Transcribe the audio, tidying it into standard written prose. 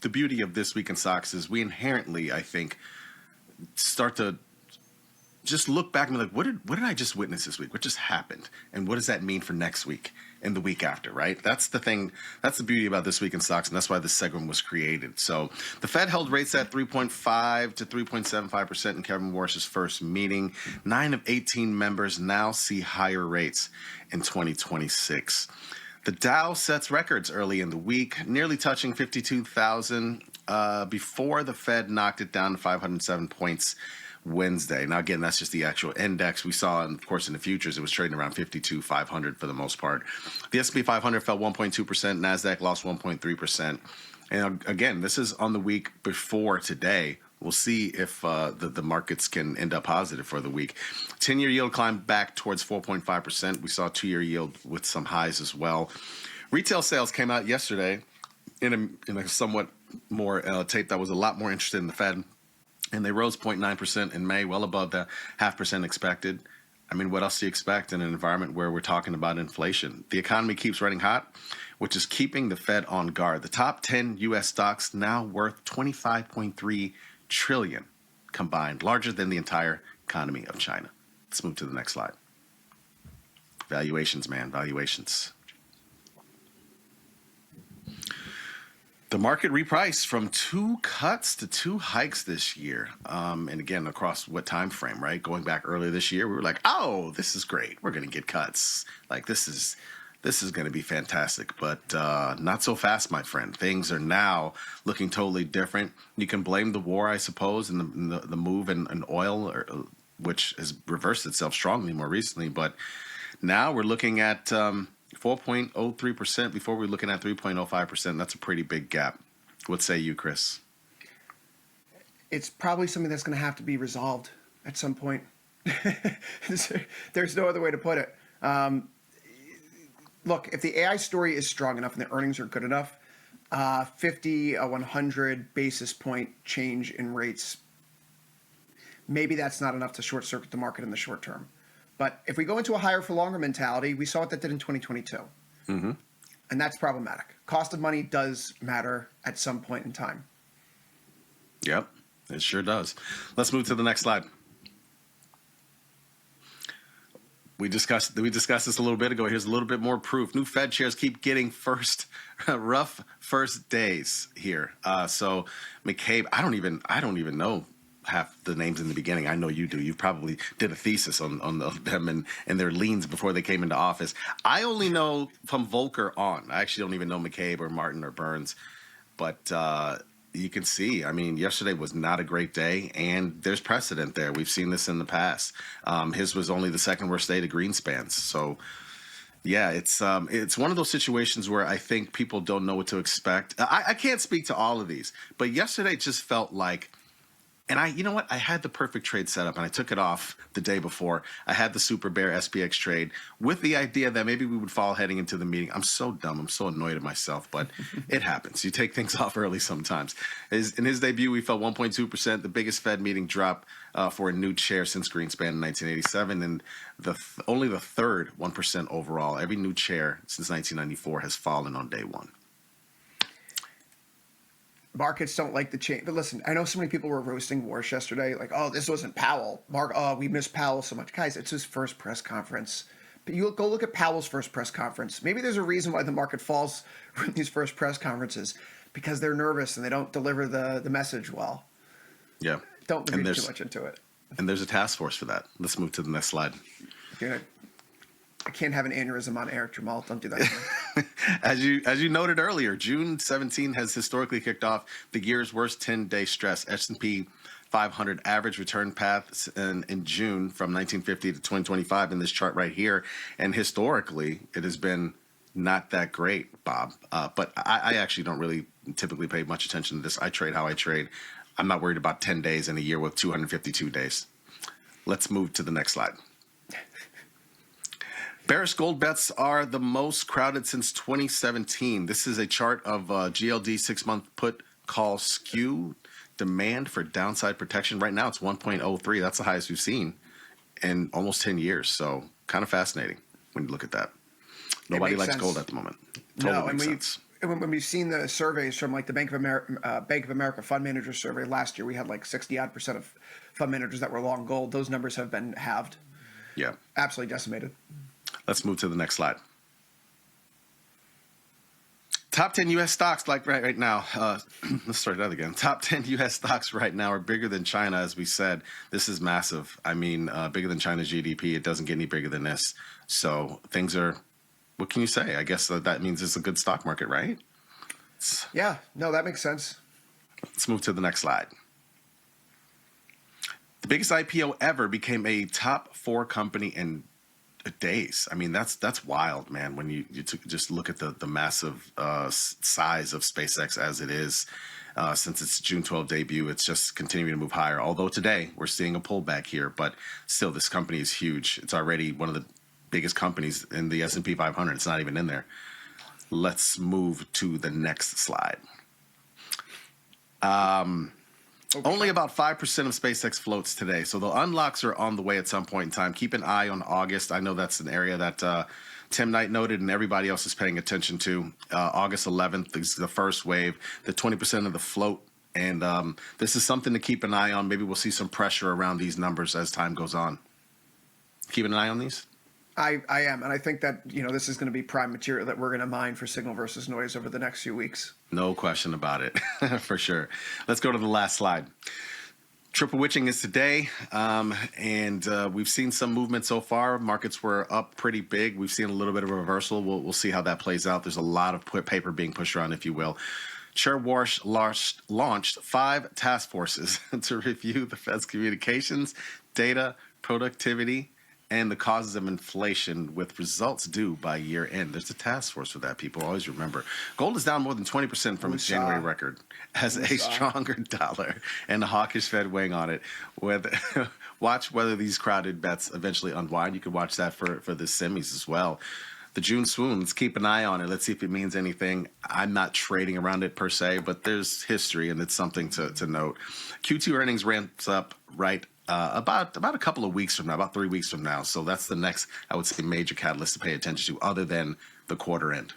the beauty of this week in stocks is we inherently, I think, start to just look back and be like, what did I just witness this week? What just happened? And what does that mean for next week and the week after, right? That's the thing. That's the beauty about this week in stocks, and that's why this segment was created. So the Fed held rates at 3.5 to 3.75% in Kevin Warsh's first meeting. 9 of 18 members now see higher rates in 2026. The Dow sets records early in the week, nearly touching 52,000 before the Fed knocked it down to 507 points Wednesday. Now, again, that's just the actual index. We saw, and of course, in the futures, it was trading around 52,500 for the most part. The S&P 500 fell 1.2%. NASDAQ lost 1.3%. And again, this is on the week before today. We'll see if the markets can end up positive for the week. 10-year yield climbed back towards 4.5%. We saw 2-year yield with some highs as well. Retail sales came out yesterday in a somewhat more tape that was a lot more interested in the Fed. And they rose 0.9% in May, well above the 0.5% expected. I mean, what else do you expect in an environment where we're talking about inflation? The economy keeps running hot, which is keeping the Fed on guard. The top 10 U.S. stocks now worth $25.3 trillion combined, larger than the entire economy of China. Let's move to the next slide. Valuations, man, valuations. The market repriced from 2 cuts to 2 hikes this year. And again, across what time frame, right? Going back earlier this year, we were like, oh, this is great. We're going to get cuts. Like, this is going to be fantastic. But not so fast, my friend. Things are now looking totally different. You can blame the war, I suppose, and the move in oil, which has reversed itself strongly more recently. But now we're looking at 4.03% before we're looking at 3.05%. That's a pretty big gap. What say you, Chris? It's probably something that's going to have to be resolved at some point. There's no other way to put it. Look, if the AI story is strong enough and the earnings are good enough, 100 basis point change in rates, maybe that's not enough to short circuit the market in the short term. But if we go into a higher for longer mentality, we saw what that did in 2022. Mm-hmm. And that's problematic. Cost of money does matter at some point in time. Yep, it sure does. Let's move to the next slide. We discussed this a little bit ago. Here's a little bit more proof. New Fed chairs keep getting rough first days here. So McCabe, I don't even know half the names in the beginning. I know you do. You probably did a thesis on them and their leans before they came into office. I only know from Volcker on. I actually don't even know McCabe or Martin or Burns. But you can see, I mean, yesterday was not a great day, and there's precedent there. We've seen this in the past. His was only the second worst day to Greenspan's. So, yeah, it's one of those situations where I think people don't know what to expect. I can't speak to all of these, but yesterday just felt like, and you know what? I had the perfect trade set up, and I took it off the day before. I had the Super Bear SPX trade with the idea that maybe we would fall heading into the meeting. I'm so dumb. I'm so annoyed at myself, but it happens. You take things off early sometimes. In his debut, we fell 1.2%, the biggest Fed meeting drop for a new chair since Greenspan in 1987, and only the third 1% overall. Every new chair since 1994 has fallen on day one. Markets don't like the change. But listen, I know so many people were roasting Warsh yesterday, like, oh, this wasn't Powell. We missed Powell so much. Guys, it's his first press conference. But you go look at Powell's first press conference. Maybe there's a reason why the market falls from these first press conferences, because they're nervous and they don't deliver the message well. Yeah. Don't read too much into it. And there's a task force for that. Let's move to the next slide. I can't have an aneurysm on air, Jamal. Don't do that. As you noted earlier, June 17 has historically kicked off the year's worst 10-day stress. S&P 500 average return paths in June from 1950 to 2025 in this chart right here. And historically, it has been not that great, Bob. But I actually don't really typically pay much attention to this. I trade how I trade. I'm not worried about 10 days in a year with 252 days. Let's move to the next slide. Bearish gold bets are the most crowded since 2017. This is a chart of GLD 6-month put call skew demand for downside protection. Right now it's 1.03. That's the highest we've seen in almost 10 years. So kind of fascinating when you look at that. Nobody likes gold at the moment. Totally makes sense. when we've seen the surveys from like the Bank of America fund manager survey last year, we had like 60% of fund managers that were long gold. Those numbers have been halved. Yeah. Absolutely decimated. Let's move to the next slide. Top 10 U.S. stocks, like right now, let's start that again. Top 10 U.S. stocks right now are bigger than China, as we said. This is massive. I mean, bigger than China's GDP. It doesn't get any bigger than this. So things are, what can you say? I guess that means it's a good stock market, right? Yeah, no, that makes sense. Let's move to the next slide. The biggest IPO ever became a top 4 company in days. I mean, that's wild, man. When you just look at the massive size of SpaceX as it is since its June 12 debut, it's just continuing to move higher. Although today we're seeing a pullback here, but still, this company is huge. It's already one of the biggest companies in the S&P 500. It's not even in there. Let's move to the next slide. Only about 5% of SpaceX floats today, so the unlocks are on the way at some point in time. Keep an eye on August. I know that's an area that Tim Knight noted and everybody else is paying attention to. August 11th is the first wave, the 20% of the float, and this is something to keep an eye on. Maybe we'll see some pressure around these numbers as time goes on. Keeping an eye on these? I am, and I think that this is going to be prime material that we're going to mine for signal versus noise over the next few weeks. No question about it, for sure. Let's go to the last slide. Triple witching is today, and we've seen some movement so far. Markets were up pretty big. We've seen a little bit of a reversal. We'll see how that plays out. There's a lot of paper being pushed around, if you will. Chair Warsh launched 5 task forces to review the Fed's communications, data, productivity, and the causes of inflation with results due by year end. There's a task force for that, people. Always remember. Gold is down more than 20% from its January record as a stronger dollar and a hawkish Fed weighing on it. Watch whether these crowded bets eventually unwind. You can watch that for the semis as well. The June swoon, let's keep an eye on it. Let's see if it means anything. I'm not trading around it per se, but there's history and it's something to note. Q2 earnings ramps up about a couple of weeks from now, about 3 weeks from now. So that's the next, I would say, major catalyst to pay attention to other than the quarter end.